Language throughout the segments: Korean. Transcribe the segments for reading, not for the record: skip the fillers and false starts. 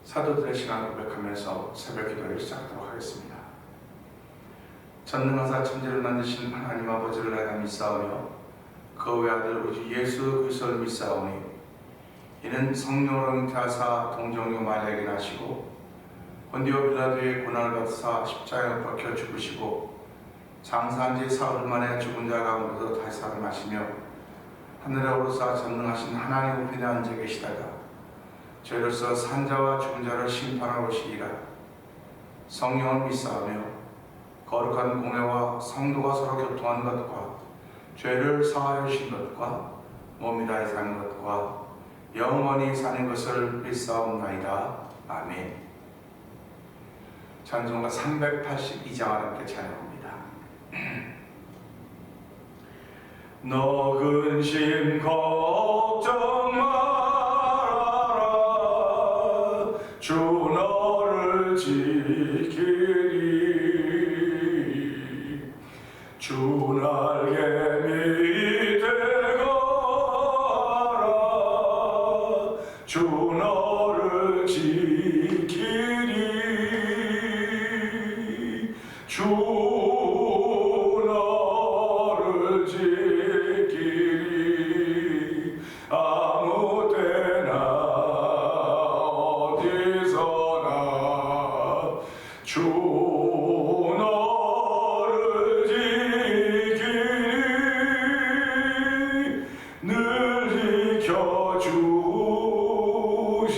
사도들의 신앙을 고백하면서 새벽 기도를 시작하도록 하겠습니다. 전능하사 천지를 만드신 하나님 아버지를 내가 믿사오며 그 외아들 우리 예수 그리스도를 믿사오니 이는 성령으로 잉태하사 동정녀 마리아에게 나시고 본디오 빌라도의 고난을 받으사 십자가에 못 박혀 죽으시고 장사한 지 사흘 만에 죽은 자 가운데서 다시 살아나시며 하늘에 오르사 전능하신 하나님 우편에 앉아 계시다가 죄로서 산 자와 죽은 자를 심판하러 오시리라. 성령을 믿사오며 거룩한 공회와 성도가 서로 교통하는 것과 죄를 사하여 주신 것과 몸이 다해 사는 것과 영원히 사는 것을 믿사옵나이다. 아멘. 찬송가 382장을 함께 찬양합니다. 너 근심 걱정 말아라. 주 너를 지키리. 주 날개 밑에 거하라. 주 너를 지키리. 주 너를 지키리. 아무 때나 어디서나 주 너를 지키리. 늘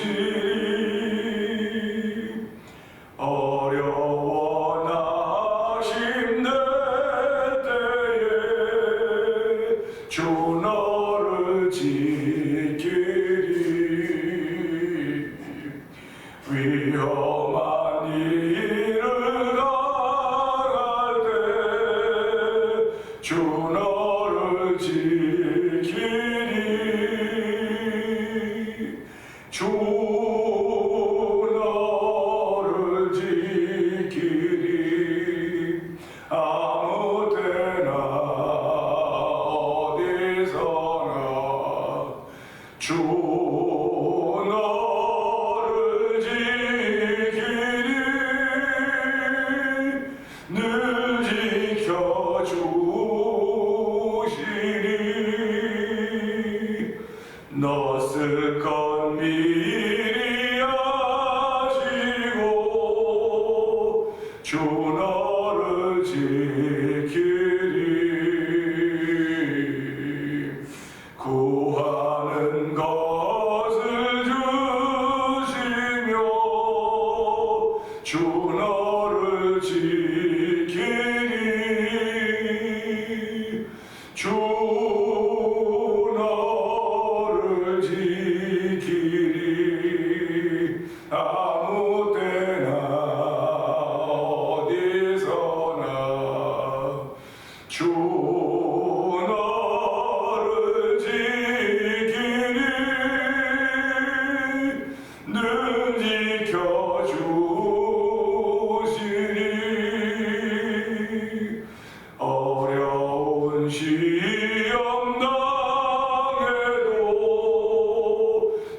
지켜주시리. 어려워 나 힘들 때에 주 너를 지키리. 위험한 일을 당할 때 주 너를 지키리. 주 너를 지키리. 아무 때나 어디서나 주 너를 지키리. 늘 지켜주시리. 너 쓸 것 미리 아시고 주 너를 지키리. 구하는 것을 주시며 주 너를 지키리. 주 너를 지키리. 아무 때나 어디서나 주 너를 지키리. 늘 지켜주시리. 어려운 시험 당해도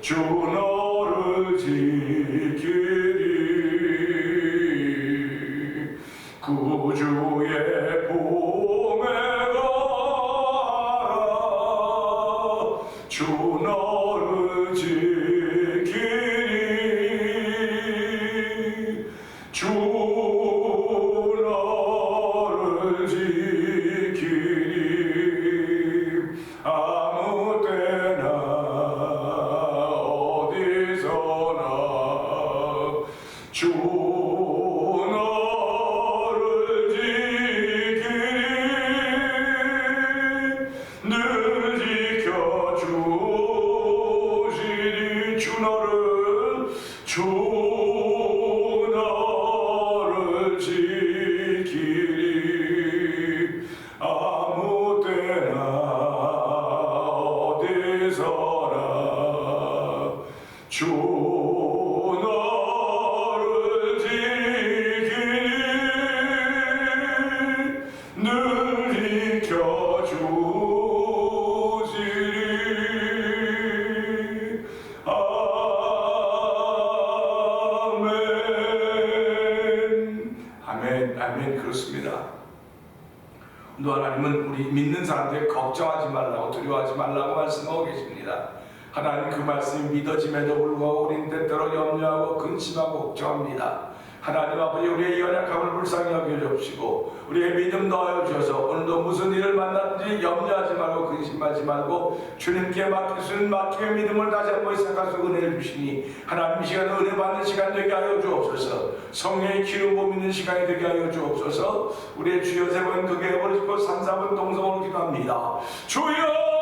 주 너를 지키리. 구주의 봄에 가라. 주 너를 지키리. 주 너를 지키리. 아무 때나 어디서나 주 너를 지키리. 늘 지켜주시리. 주 너를 지키리. 아무 때나 어디서나 주 너를 지키리. 늘 지켜주시리. 아멘. 그렇습니다. 또 하나님은 우리 믿는 사람들에게 걱정하지 말라고, 두려워하지 말라고 말씀하고 계십니다. 하나님 그 말씀이 믿어짐에도 불구하고 우리는 때때로 염려하고 근심하고 걱정합니다. 하나님 아버지, 우리의 연약함을 불쌍히 여겨주시고 우리의 믿음 더하여 주셔서 오늘도 무슨 일을 만났든지 염려하지 말고 근심하지 말고 주님께 맡길 수 있는 맡김의 믿음을 다시 한번 시작할 수 은혜를 주시니 하나님 이 시간에 은혜 받는 시간 되게 하여 주옵소서. 성령의 기름 부음 있는 시간이 되게 하여 주옵소서. 우리의 주여 세 번 그게 버리고 3, 4분 동성으로 기도합니다. 주여,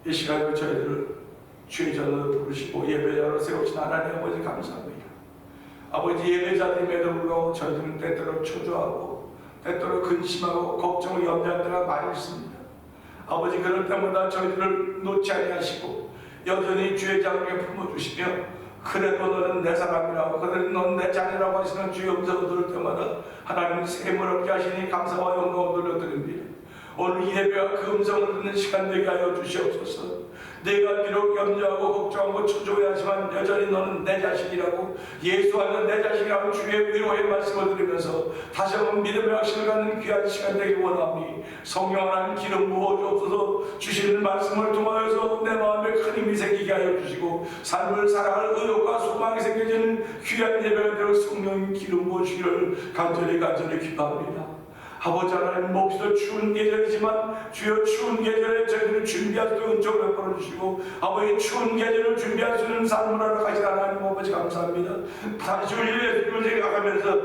이 시간에 저희들을 주의 전으로 부르시고 예배자로 세우신 하나님 아버지 감사합니다. 아버지, 예배자님에도 불구하고 저희들은 때때로 초조하고 때때로 근심하고 걱정을 염려할 때가 많이 있습니다. 아버지, 그럴 때마다 저희들을 놓지 아니하시고 여전히 주의 자녀에게 품어주시며 그래도 너는 내 사람이라고, 그래도 너는 내 자녀라고 하시는 주의 음성을 들을 때마다 하나님 샘을 얻게 하시니 감사와 영광을 돌려드립니다. 오늘 예배와 그 음성을 듣는 시간 되게 하여 주시옵소서. 내가 비록 염려하고 걱정하고 초조해하지만 여전히 너는 내 자식이라고, 예수 안에 내 자식이라고 주의 위로의 말씀을 드리면서 다시 한번 믿음의 확신을 갖는 귀한 시간 되기 원하오니 성령 하나님 기름 부어 주옵소서. 주시는 말씀을 통하여서 내 마음에 큰 힘이 생기게 하여 주시고 삶을 살아갈 의욕과 소망이 생겨지는 귀한 예배가 되어 성령 기름 부어 주기를 간절히 기도합니다. 아버지 하나님, 몹시도 추운 계절이지만 주여 추운 계절에 저희들을 준비할 수 있는 은총을 베풀어 주시고 아버지 추운 계절을 준비할 수 있는 삶을 하러 가신 하나님 아버지 감사합니다. 다시 오실 예수님을 생각하면서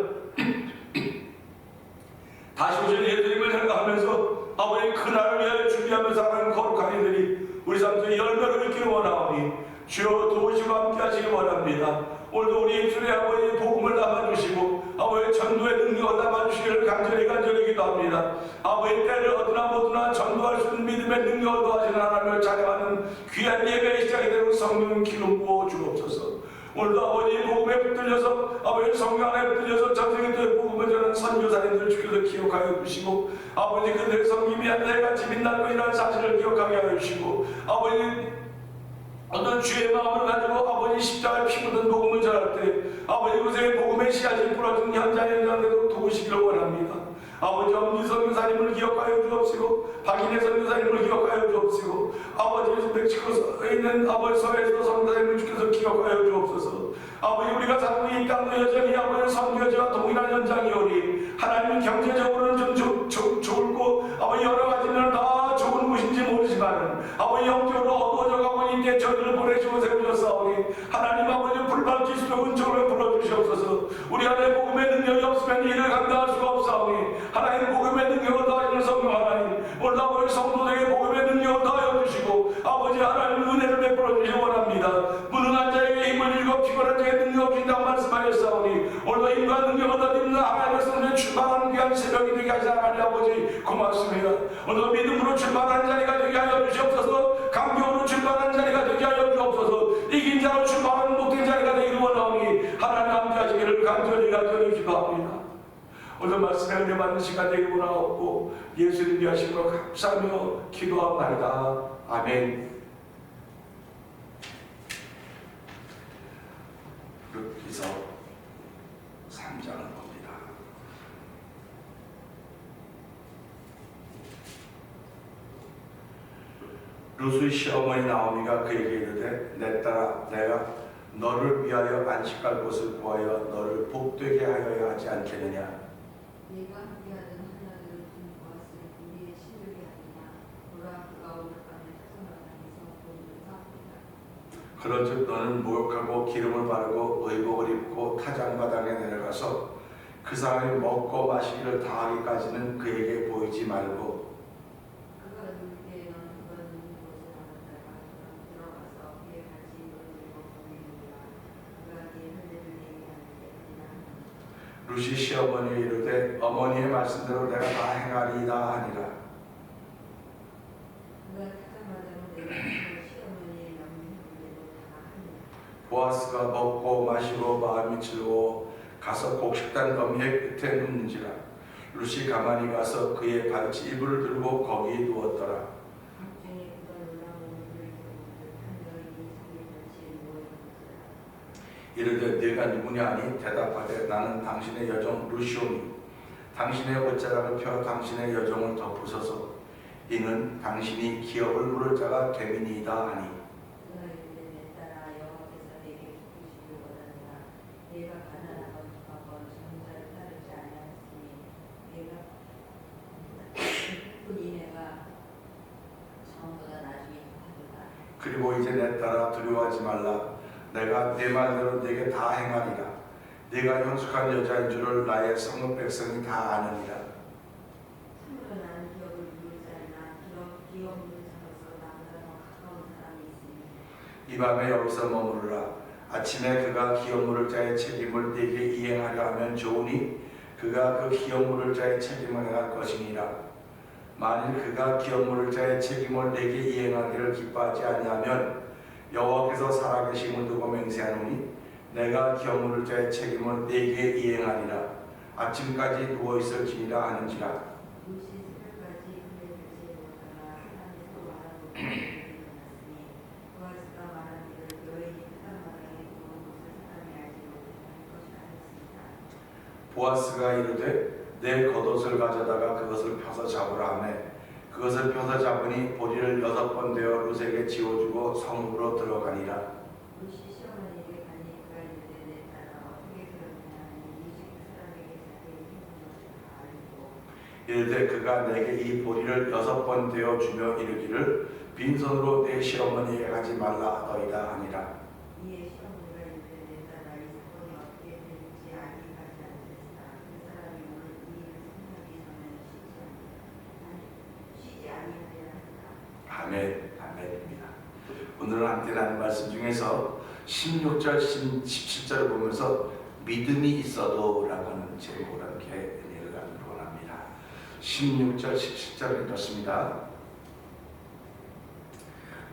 다시 오실 예수님을 생각하면서 아버지 그날을 위하여 준비하면서 하나님 거룩한 이들이 우리 삶 속에 열매를 맺기를 원하오니 주여 도우시고 함께 하시기 원합니다. 오늘도 우리 입술에 아버지 복음을 담아주시고 아버지 전도의 능력을 담아주시기를 간절히 기도합니다. 아버지 때를 어디나 모두나 전도할 수 있는 믿음의 능력을 도와주는 하나님을 찬양하는 귀한 예배의 시작이 되도록 성령 기름 부어 주옵소서. 오늘도 아버지 복음에 붙들려서 아버지 성령 안에 붙들려서 전생에 복음을 전하는 선교사님들 주께서 기억하여 주시고 아버지 그들의 성김이 하늘같이 빛나고 이라는 사실을 기억하게 하여 주시고 아버지 어떤 주의 마음을 가지고 아버지 십자가에 피 묻은 복음을 전할 때 아버지 그곳에 복음의 씨앗이 뿌려진 현장에도 도우시기를 원합니다. 아버지 엄지 선교사님을 기억하여 주옵시고 박인혜 선교사님을 기억하여 주옵시고 아버지 멕시코에 있는 아버지 서해에서 선교사님을 주께서 기억하여 주옵소서. 아버지 우리가 살고 이 땅도 여전히 아버지 선교지와 동일한 현장이오니 하나님 경제적으로는 좀 좋고 아버지 여러 가지 면은 다 좋은 곳인지 모르지만 아버지 영적으로 어두워져 가고 있는데 저희를 보내시고 세우셨사오니 하나님 아버지 불발기수로 은총을 불어주시옵소서. 우리 안에 복음의 능력이 없으면 일을 감당할 수가 없사오니 하나님 복음의 능력을 더하시는 성령 하나님 오늘 아버지 성도들에게 복음의 능력을 더하여 주시고 아버지 하나님 은혜를 베풀어 주시기 원합니다. 무능한 자에게 힘을 주고 피곤한 자에게 능력 주신다고 말씀하셨사오니 오늘도 힘과 능력을 더입는 하나님의 성령에 출발하는 귀한 새벽이 되게 하시는 하나님 아버지 고맙습니다. 오늘도 믿음으로 출발하는 자리가 되게 하여 주시옵소서. 감격으로 출발하는 자리가 되게 하여 주옵소서. 이긴 자로 출발하는 복된 자리가 되기를 원하오니 하나님 함께하시기를 간절히 기도합니다. 오늘 말씀에 은혜 받는 시간 되기를 원하옵고 예수님 위하심으로 감사하며 기도합나이다. 아멘. 룻기서 3장을 봅니다. 룻의 시어머니 나오미가 그에게 이르되 내 딸아 내가 너를 위하여 안식할 곳을 구하여 너를 복되게 하여야 하지 않겠느냐. 네가 함께하던 하나들을 보았으니 우리의 실력이 아니냐. 보라 그가 오늘 밤에 타성마당에서 본을 사옵니다. 그런즉 너는 목욕하고 기름을 바르고 의복을 입고 타작마당에 내려가서 그 사람이 먹고 마시기를 다하기까지는 그에게 보이지 말고 그가 누울 때에 너는 그가 누운 곳에 나갔다가 들어가서 그의 같이 물들고 보내느니라. 그가 네 할례를 내게 하는 때까지나 하느니라. 룻이 시어머니에 이르되 어머니의 말씀대로 내가 다 행하리이다 하니라. 그가 타작마당을 내려가서 시어머니의 명령대로 다 하니라. 보아스가 먹고 마시고 마음이 즐거워 가서 곡식단 너미의 끝에 눕는지라. 룻이 가만히 가서 그의 발치 이불을 들고 거기 누웠더라. 밤중에 그가 놀라운 얼굴을 보는데 한 여인이 자기 발치에 누워 있는지라. 이르되 네가 누구냐 하니 대답하되 나는 당신의 여종 룻이오니 당신의 옷자락을 펴 당신의 여종을 덮으소서. 이는 당신이 기업을 물을 자가 됨이니이다 하니 그가 이르되 내 딸아 여호와께서 내게 기쁘시길 원하노라. 내가 가난하건 부하건 정자를 따르지 아니하였으니 내가 뿐이 내가 처음보다 나중에 하도다. 그리고 이제 내 딸아 두려워하지 말라. 내가 네 말대로 네게 다 행하리라. 네가 형숙한 여자인 줄을 나의 성읍 백성이 다 아느니라. 참으로 나는 기업을 물을 자이나 기업 물을 자로서 나보다 더 가까운 사람이 있으니 이 밤에 여기서 머무르라. 아침에 그가 기업 물을 자의 책임을 네게 이행하려 하면 좋으니 그가 그 기업 물을 자의 책임을 행할 것이니라. 만일 그가 기업 물을 자의 책임을 내게 이행하기를 기뻐하지 아니하면 여호와께서 살아계심을 두고 맹세하노니 내가 기업 물을 자의 책임을 내게 이행하리라. 아침까지 누워있을지니라 하는지라. 룻이 새벽까지 그의 발치에 누웠다가 사람이 서로 말하고 일어났으니 보아스가 말한 일을 여인이 타작마당에 누운 곳을 사람이 알지 못할 것이라 하였습니다. 보아스가 이르되 내 겉옷을 가져다가 그것을 펴서 잡으라 하매 그것을 펴서 잡으니 보리를 6번 되어 룻에게 지워주고 성읍으로 들어가니라. 룻이 시어머니에게 가니 그가 이르되 내 딸아 어떻게 그러느냐 하니 이집 그 사람에게 자기의 힘을 것을 다 알고 이르되 그가 내게 이 보리를 6번 되어 주며 이르기를 빈손으로 내 시어머니에게 가지 말라 하더이다 하니라. 이에 시어머니가 이르되 내 딸아 이 사건이 어떻게 되는지 알기까지 앉으시라. 그 사람이 오늘 이 일을 생각하기 전에는 쉬지 아니하리라 하니라. 아멘. 아멘입니다. 오늘 함께 나눈 말씀 중에서 16절, 17절을 보면서 믿음이 있어도 라고는 제목을 함께 은혜를 나누기 원합니다. 16절, 17절을 읽었습니다.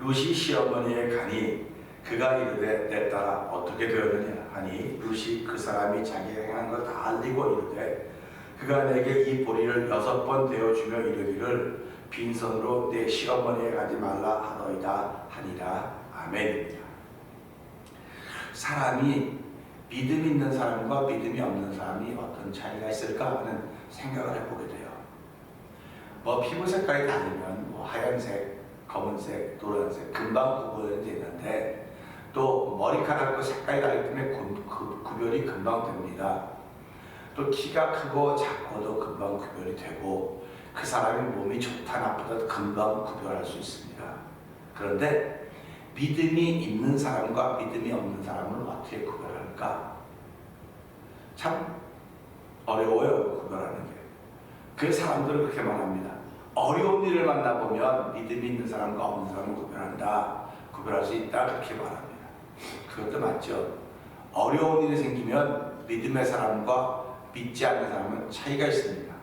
룻이 시어머니에 가니 그가 이르되 내 딸아 어떻게 되었느냐 하니 룻이 그 사람이 자기 행한 것 다 알리고 이르되 그가 내게 이 보리를 6번 되어주며 이르기를 빈손으로 내 시어머니에 가지 말라 하더이다 하니라. 아멘입니다. 사람이 믿음 있는 사람과 믿음이 없는 사람이 어떤 차이가 있을까 하는 생각을 해보게 돼요. 뭐 피부 색깔이 다르면 뭐 하얀색, 검은색, 노란색 금방 구분이 되는데 또 머리카락도 색깔이 다르기 때문에 구별이 금방 됩니다. 또 키가 크고 작고도 금방 구별이 되고 그 사람의 몸이 좋다 나쁘다 금방 구별할 수 있습니다. 그런데 믿음이 있는 사람과 믿음이 없는 사람을 어떻게 구별할까? 참 어려워요, 구별하는 게. 그 사람들은 그렇게 말합니다. 어려운 일을 만나보면 믿음이 있는 사람과 없는 사람을 구별할 수 있다, 그렇게 말합니다. 그것도 맞죠. 어려운 일이 생기면 믿음의 사람과 믿지 않는 사람은 차이가 있습니다.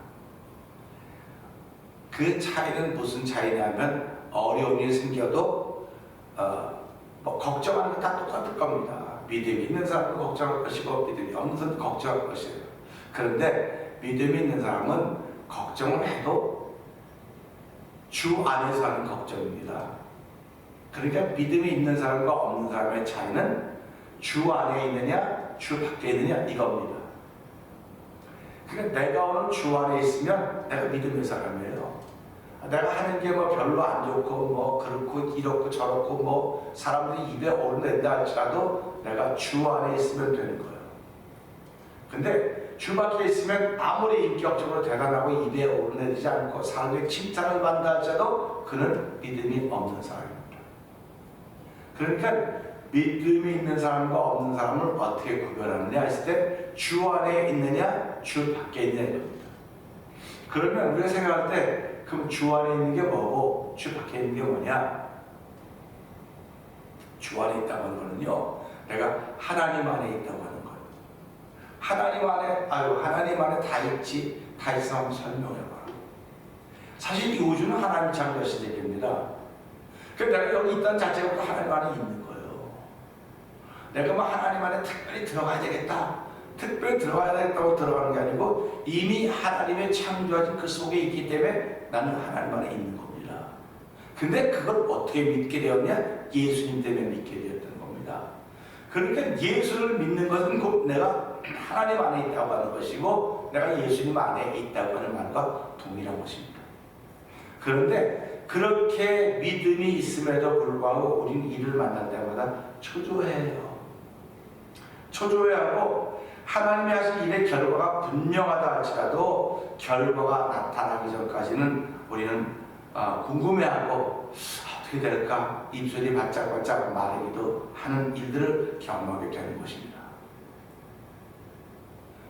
그 차이는 무슨 차이냐면 어려운 일이 생겨도 뭐 걱정하는 거 다 똑같을 겁니다. 믿음이 있는 사람은 걱정할 것이고 믿음이 없는 사람은 걱정할 것이에요. 그런데 믿음이 있는 사람은 걱정을 해도 주 안에서 하는 걱정입니다. 그러니까 믿음이 있는 사람과 없는 사람의 차이는 주 안에 있느냐 주 밖에 있느냐 이겁니다. 그러니까 내가 오늘 주 안에 있으면 내가 믿음의 사람이에요. 내가 하는 게 뭐 별로 안 좋고 뭐 그렇고 이렇고 저렇고 뭐 사람들이 입에 오른다 할지라도 내가 주 안에 있으면 되는 거예요. 근데 주 밖에 있으면 아무리 인격적으로 대단하고 입에 오르내리지 않고 사람의 칭찬을 받는다 할지라도 그는 믿음이 없는 사람입니다. 그러니까 믿음이 있는 사람과 없는 사람을 어떻게 구별하느냐 했을 때 주 안에 있느냐 주 밖에 있느냐 이겁니다. 그러면 우리가 생각할 때 그럼 주 안에 있는 게 뭐고 주 밖에 있는 게 뭐냐? 주 안에 있다고 하는 거는요, 내가 하나님 안에 있다고 하는 거예요. 하나님 안에 다 있지, 다 있어 한번 설명해봐라. 사실 이 우주는 하나님 창조 시대입니다. 그러니까 내가 여기 있다는 자체가 하나님 안에 있는 거예요. 내가 뭐 하나님 안에 특별히 들어가야 되겠다, 특별히 들어가야 되겠다고 들어가는 게 아니고 이미 하나님의 창조하신 그 속에 있기 때문에 나는 하나님 안에 있는 겁니다. 근데 그걸 어떻게 믿게 되었냐? 예수님 때문에 믿게 되었던 겁니다. 그러니까 예수를 믿는 것은 곧 내가 하나님 안에 있다고 하는 것이고 내가 예수님 안에 있다고 하는 말과 동일한 것입니다. 그런데 그렇게 믿음이 있음에도 불구하고 우리는 이를 만날 때마다 초조해해요. 초조해하고 하나님이 하신 일의 결과가 분명하다 할지라도 결과가 나타나기 전까지는 우리는 궁금해하고 어떻게 될까 입술이 바짝바짝 마르기도 하는 일들을 경험하게 되는 것입니다.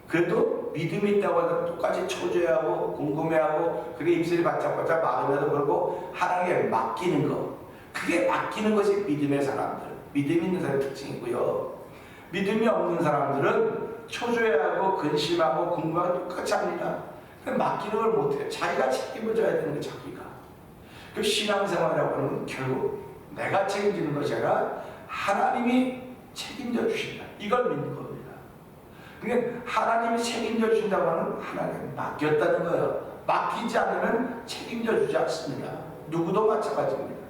그래도 믿음이 있다고 하면 똑같이 초조해하고 궁금해하고 그게 입술이 바짝바짝 마름에도 그렇고 하나님께 맡기는 것, 그게 맡기는 것이 믿음의 사람들, 믿음이 있는 사람의 특징이고요. 믿음이 없는 사람들은 초조해하고 근심하고 궁금하고 똑같이 합니다. 맡기는 걸 못해요. 자기가 책임을 져야 되는 거 자기가. 그 신앙생활이라고 하는 건 결국 내가 책임지는 것이 아니라 하나님이 책임져 주신다. 이걸 믿는 겁니다. 그러니까 하나님이 책임져 주신다고 하는 하나님이 맡겼다는 거예요. 맡기지 않으면 책임져 주지 않습니다. 누구도 마찬가지입니다.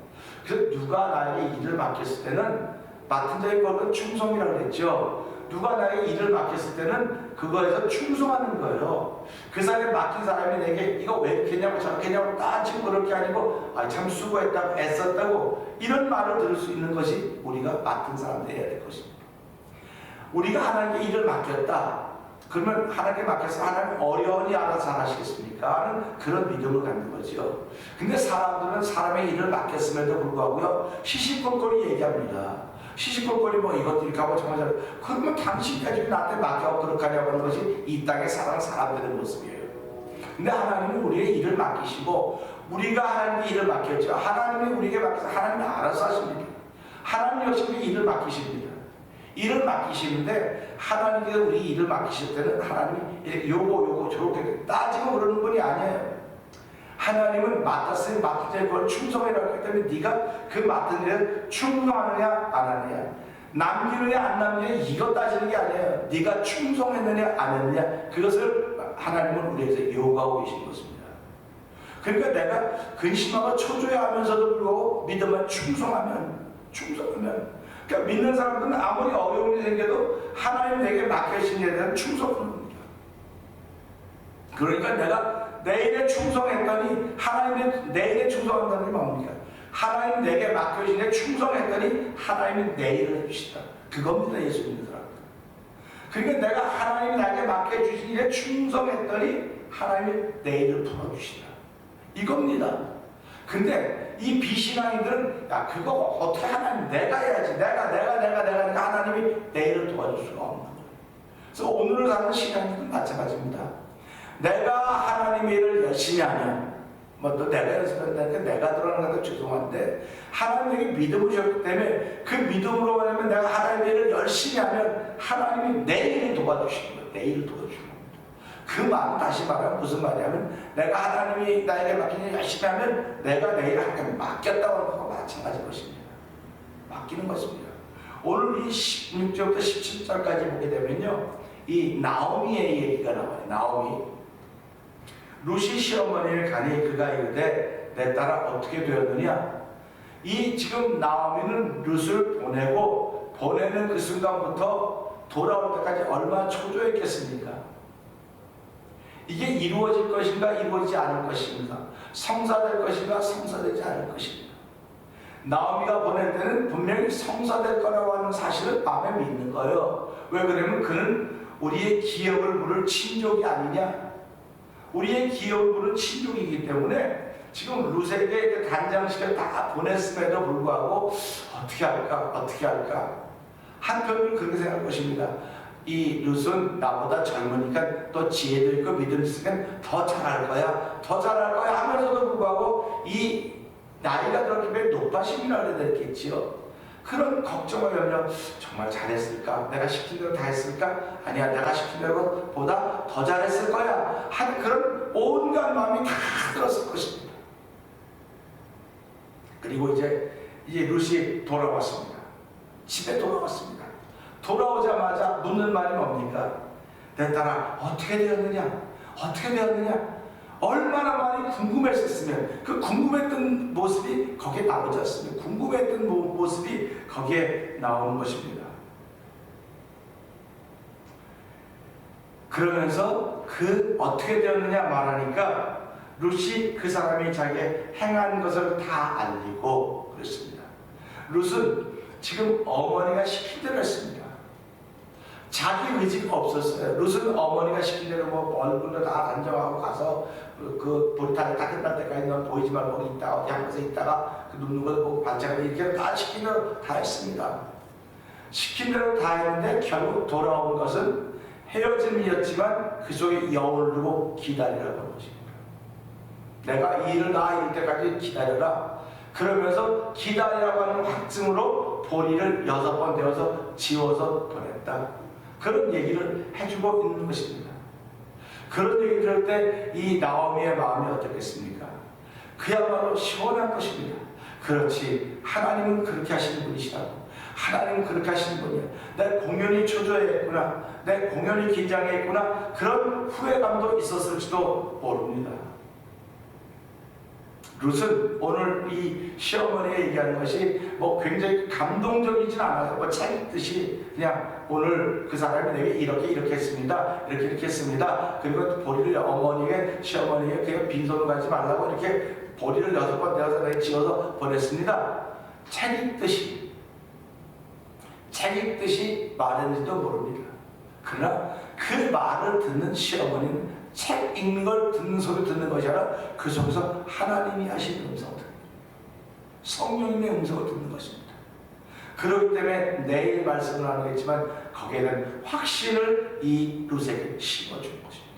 그래서 누가 나에게 일을 맡겼을 때는 맡은 자의 것은 충성이라고 그랬죠. 누가 나에게 일을 맡겼을 때는 그거에서 충성하는 거예요. 그 사람이 맡긴 사람이 내게 이거 왜 이렇게 했냐고 저렇게 했냐고 따지고 그럴 게 아니고 참 수고했다고 애썼다고 이런 말을 들을 수 있는 것이 우리가 맡은 사람들이 해야 될 것입니다. 우리가 하나님께 일을 맡겼다. 그러면 하나님께 맡겨서 하나님 어려우니 알아서 하시겠습니까? 하는 그런 믿음을 갖는 거죠. 근데 사람들은 사람의 일을 맡겼음에도 불구하고요 시시콜콜이 얘기합니다. 시시콜콜이 뭐 이것도 이렇게 하고 정말 잘 그러면 당신이 가지고 나한테 맡겨고 그렇게 하냐고 하는 것이 이 땅에 사는 사람들의 모습이에요. 근데 하나님은 우리의 일을 맡기시고 우리가 하나님께 일을 맡겼죠. 하나님이 우리에게 맡겨서 하나님이 알아서 하십니다. 하나님 역시 우리 일을 맡기십니다. 일을 맡기시는데 하나님께서 우리 일을 맡기실 때는 하나님이 요거 저렇게 따지고 그러는 분이 아니에요. 하나님은 맡았으니 맡은 자의 그걸 충성해라고 했기 때문에 네가 그 맡은 일을 충성하느냐 안 하느냐 남기느냐 안 남기느냐 이거 따지는 게 아니에요. 네가 충성했느냐 안 했느냐 그것을 하나님은 우리에게 요구하고 계신 것입니다. 그러니까 내가 근심하고 초조해하면서도 불구하고 믿음을 충성하면 그러니까 믿는 사람들은 아무리 어려운 일이 생겨도 하나님 내게 맡기신 일에 대한 충성을 합니다. 그러니까 내가 내 일에 충성했더니 하나님의 내 일에 충성한다는 게 뭡니까? 하나님 내게 맡겨주신 일에 충성했더니 하나님이 내 일을 해주시다. 그겁니다. 예수 믿는 사람. 그러니까 내가 하나님이 나에게 맡겨주신 일에 충성했더니 하나님이 내 일을 풀어주시다. 이겁니다. 근데 이 비신앙인들은 야 그거 어떻게 하나님 내가 해야지 내가 하나님이 내 일을 도와줄 수가 없는 거예요. 그래서 오늘을 사는 신앙인들은 마찬가지입니다. 내가 하나님의 일을 열심히 하면 또 내가 연습한다니까 내가 들어가는 것도 죄송한데 하나님에게 믿음을 주셨기 때문에 그 믿음으로 하면 내가 하나님의 일을 열심히 하면 하나님이 내 일을 도와주시는 거예요. 내 일을 도와주시는 겁니다. 그 말은 다시 말하면 무슨 말이냐면 내가 하나님이 나에게 맡긴 일 열심히 하면 내가 내 일을 하나님께 맡겼다고 하는 것과 마찬가지 것입니다. 맡기는 것입니다. 오늘 이 16절부터 17절까지 보게 되면요, 이 나오미의 얘기가 나와요. 나오미 룻이 시어머니를 가니 그가 이르되 내 딸아 어떻게 되었느냐. 이 지금 나오미는 룻을 보내는 그 순간부터 돌아올 때까지 얼마나 초조했겠습니까? 이게 이루어질 것인가 이루어지지 않을 것인가, 성사될 것인가 성사되지 않을 것인가. 나오미가 보낼 때는 분명히 성사될 거라고 하는 사실을 마음에 믿는 거예요. 왜 그러면 그는 우리의 기업을 물을 친족이 아니냐. 우리의 기업을 물은 친족이기 때문에 지금 룻에게 간장식을 다 보냈음에도 불구하고 어떻게 할까 한편으로 그렇게 생각할 것입니다. 이 룻은 나보다 젊으니까 또 지혜도 있고 믿음이 있으면 더 잘할 거야 하면서도 불구하고 이 나이가 들었기 때문에 노파심이라 그래야 되겠지요. 그런 걱정과 염려, 정말 잘했을까? 내가 시킨 대로 다 했을까? 아니야, 내가 시킨 대로 보다 더 잘했을 거야 하는 그런 온갖 마음이 다 들었을 것입니다. 그리고 이제 룻이 돌아왔습니다. 집에 돌아왔습니다. 돌아오자마자 묻는 말이 뭡니까? 내 딸아 어떻게 되었느냐? 얼마나 많이 궁금했었으면 그 궁금했던 모습이 거기에 나오지 않습니다. 궁금했던 모습이 거기에 나오는 것입니다. 그러면서 그 어떻게 되었느냐 말하니까 룻이 그 사람이 자기의 행한 것을 다 알리고 그랬습니다. 룻은 지금 어머니가 시킨 대로 했습니다. 자기 의지가 없었어요. 룻은 어머니가 시킨 대로 얼굴로 다 단정하고 가서 그 보리탕이 다 끝날 때까지 넌 보이지 말고 거기 있다가 어디 한 곳에 있다가 그 눕는 거 보고 반짝하고 이렇게 다 시킨 대로 다 했습니다. 시킨 대로 다 했는데 결국 돌아온 것은 헤어짐이었지만 그 속에 여운을 두고 기다리라고 하는 것입니다. 내가 이 일을 다 이룰 때까지 기다려라. 그러면서 기다리라고 하는 확증으로 보리를 6번 되어서 지워서 보냈다. 그런 얘기를 해주고 있는 것입니다. 그런 얘기 들을 때 이 나오미의 마음이 어떻겠습니까? 그야말로 시원한 것입니다. 그렇지, 하나님은 그렇게 하시는 분이시라고. 하나님은 그렇게 하시는 분이야. 내 공연히 초조했구나, 내 공연히 긴장했구나, 그런 후회감도 있었을지도 모릅니다. 룻은 오늘 이 시어머니가 얘기하는 것이 굉장히 감동적이진 않아요. 책 읽듯이 그냥 오늘 그 사람이 내게 이렇게 했습니다. 이렇게 했습니다. 그리고 보리를 어머니에게 시어머니에게 그냥 빈손을 가지 말라고 이렇게 보리를 6번 내어서 내가 지어서 보냈습니다. 책 읽듯이 말했는지도 모릅니다. 그러나 그 말을 듣는 시어머니는 책 읽는 걸 듣는 소리 듣는 것이 아니라 그 속에서 하나님이 하시는 음성을 듣는, 성령님의 음성을 듣는 것입니다. 그렇기 때문에 내일 말씀을 하겠지만 거기에는 확신을 이 룻에게 심어주는 것입니다.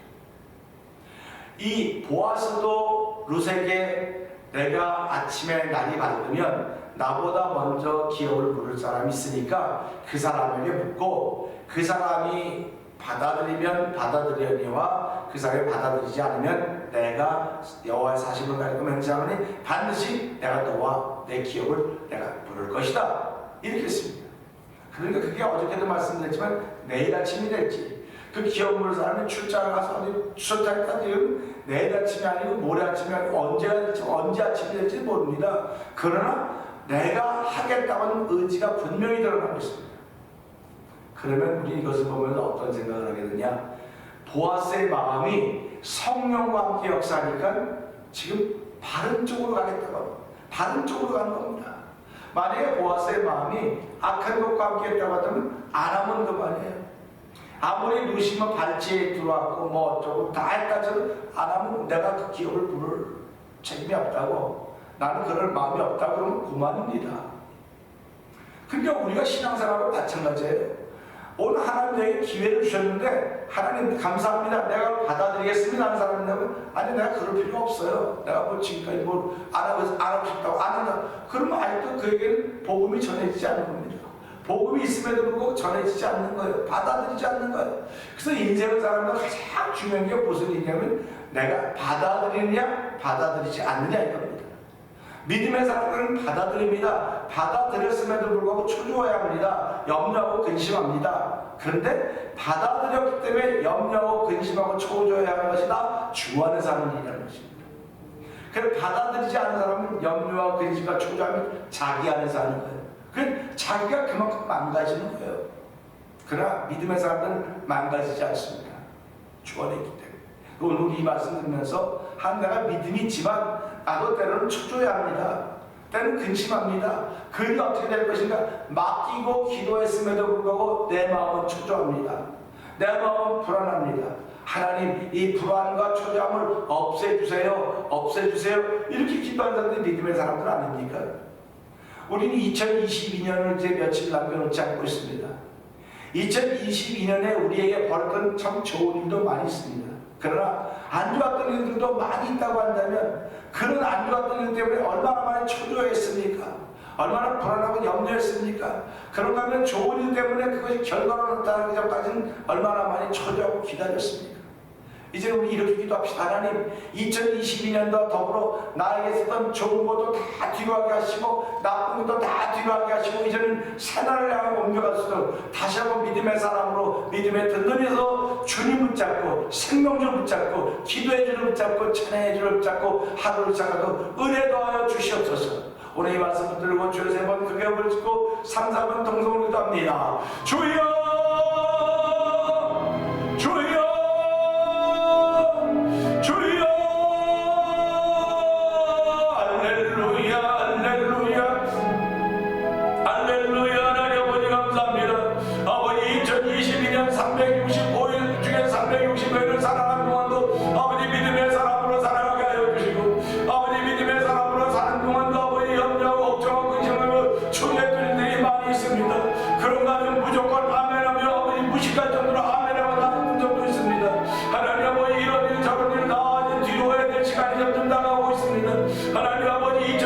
이 보아스도 룻에게 내가 아침에 날이 밝으면 나보다 먼저 기업을 물을 사람이 있으니까 그 사람에게 묻고 그 사람이 받아들이면 받아들여니와 그 사람이 받아들이지 않으면 내가 여호와의 사심을 가리고 맹세하노니 반드시 내가 너와 내 기업을 내가 부를 것이다. 이렇게 했습니다. 그러니까 그게 어저께도 말씀드렸지만 내일 아침이 될지 그 기업 부를 사람이 출장을 가서 어디 출장까지 내일 아침이 아니고 모레 아침이 아니고 언제 아침이 될지 모릅니다. 그러나 내가 하겠다는 의지가 분명히 드러나고 있습니다. 그러면 우리 이것을 보면 어떤 생각을 하게 되냐? 보아스의 마음이 성령과 함께 역사하니까 지금 바른 쪽으로 가겠다고 합니다. 바른 쪽으로 가는 겁니다. 만약에 보아스의 마음이 악한 것과 함께 했다고 하면 안 하면 그만이에요. 아무리 누시면 발치에 들어왔고 뭐 어쩌고 다 했다 해도 안 하면 내가 그 기업을 부를 책임이 없다고, 나는 그럴 마음이 없다고 그러면 그만입니다. 그러니까 우리가 신앙생활하고 마찬가지예요. 오늘 하나님 내게 기회를 주셨는데 하나님 감사합니다, 내가 받아들이겠습니다 하는 사람이라면, 아니 내가 그럴 필요 없어요, 내가 뭐 지금까지 뭘 안 하고 싶다고 안 한다 그러면 아직도 그에게는 복음이 전해지지 않는 겁니다. 복음이 있음에도 불구하고 전해지지 않는 거예요. 받아들이지 않는 거예요. 그래서 인생을 살아가는 가장 중요한 게 무슨 일이냐면 내가 받아들이느냐 받아들이지 않느냐 이겁니다. 믿음의 사람들은 받아들입니다. 받아들였음에도 불구하고 초조해합니다. 염려하고 근심합니다. 그런데 받아들였기 때문에 염려하고 근심하고 초조해하는 것이 다 주안에 사는 일이라는 것입니다. 그래서 받아들이지 않는 사람은 염려와 근심과 초조하면 자기 안에 사는 거예요. 그 자기가 그만큼 망가지는 거예요. 그러나 믿음의 사람들은 망가지지 않습니다. 주 안에 있기 때문에. 오늘 우리 이 말씀 들으면서 내가 믿음이 있지만 나도 때로는 초조해합니다. 때로는 근심합니다. 그게 어떻게 될 것인가? 맡기고 기도했음에도 불구하고 내 마음은 초조합니다. 내 마음은 불안합니다. 하나님 이 불안과 초조함을 없애주세요, 없애주세요, 이렇게 기도하는 사람들이 믿음의 사람들 아닙니까? 우리는 2022년을 이제 며칠 남겨놓지 않고 있습니다. 2022년에 우리에게 벌었던 참 좋은 일도 많이 있습니다. 그러나 안 좋았던 일들도 많이 있다고 한다면 그런 안 좋았던 일 때문에 얼마나 많이 초조했습니까? 얼마나 불안하고 염려했습니까? 그런가 하면 좋은 일 때문에 그것이 결과로 나타나기 전까지는 얼마나 많이 초조하고 기다렸습니까? 이제 우리 이렇게 기도합시다. 하나님 2022년도와 더불어 나에게 있었던 좋은 것도 다 뒤로하게 하시고 나쁜 것도 다 뒤로하게 하시고 이제는 새날을 향해 옮겨갈 수 있도록 다시 한번 믿음의 사람으로 믿음의 든든해서 주님 붙잡고 생명줄 붙잡고 기도의 줄을 붙잡고 찬양의 줄을 붙잡고 하루를 시작하고 은혜 더하여 주시옵소서. 오늘 이 말씀 붙들고 주여 세 번 크게 부르짖고 3, 4번 동성으로 기도합니다. 주여 주여 주여 할렐루야 할렐루야 할렐루야. 하나님 아버지 감사합니다. 아버지 2022년 365일 중에 365일을 살아가는 동안도 아버지 믿음의 사람으로 살아가게 하여 주시고 아버지 믿음의 사람으로 사는 동안도 아버지 염려하고 걱정하고 근심하고 초조했던 일들이 많이 있습니다. 그런가 하면 무조건 아멘하며 아버지 무식할 정도로 아멘하고 나는 적도 있습니다. 하나님 아버지 이런 일 저런 일 다 뒤로 해야 될 시간이 점점 다가오고 있습니다. 하나님 아버지